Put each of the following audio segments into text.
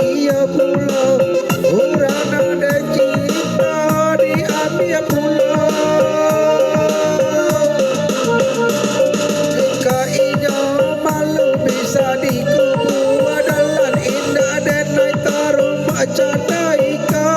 iya pula orang ada cinta diambil pula. Jika inya malu bisa dikubur dalam indah dan naik taruh macana ika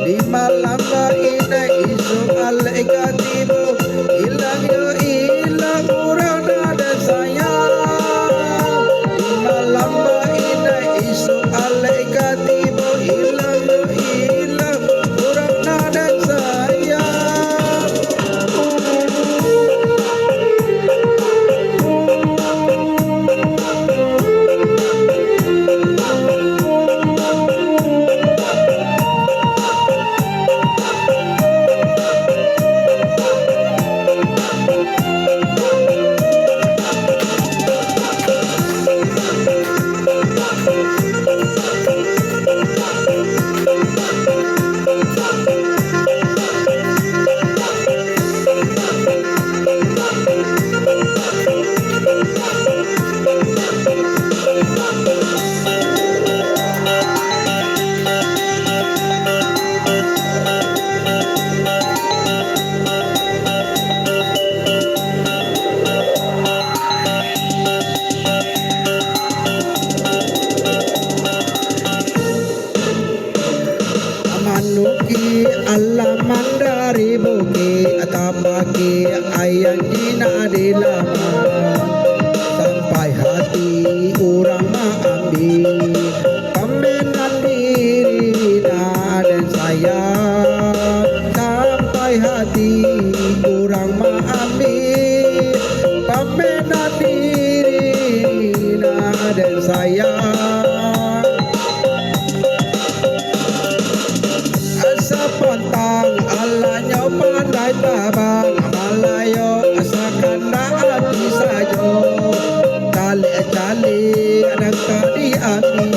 di malam ini isu alaika tiba hilang ya hilang orang ada sayang di malam ini isu alaika tiba hilang ya hilang orang ada sayang. Manuki alaman dari bukit atau pagi ayam jina di laman sampai hati orang mengambil pembenan diri dan sayang sampai hati orang mengambil pembenan diri dan sayang. Sepantang alanya pandai tabang Malayo asakan api sajo Calik-calik anak tadi api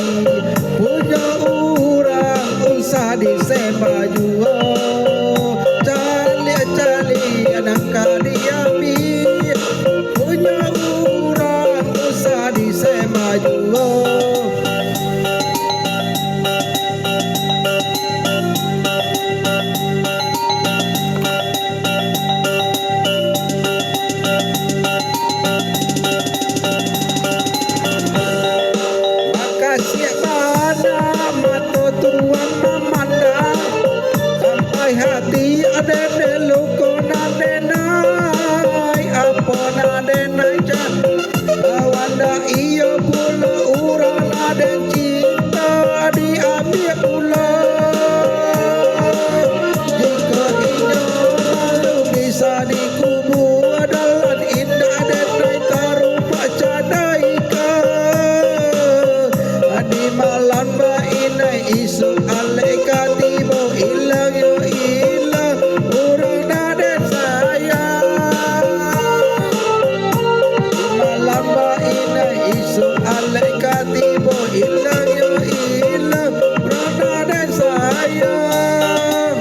punya orang usah disembah jua Calik-calik anak tadi api punya orang usah disembah jua. Hati ada deluko nade nai apa nade nai jan awanda iyo pula urang nade cinta diambil pula jika inya malu bisa dikubur dalam indah dan nai taruh macana ika di malam ba inai isu alaika tiba hilang yo hilang orang ada sayang di malam ba inai isu alaika tiba hilang yo hilang orang ada sayang.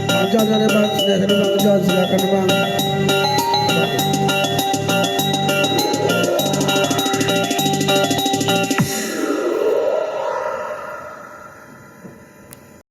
Bang John ada bang, silakan bang John, silakan bang.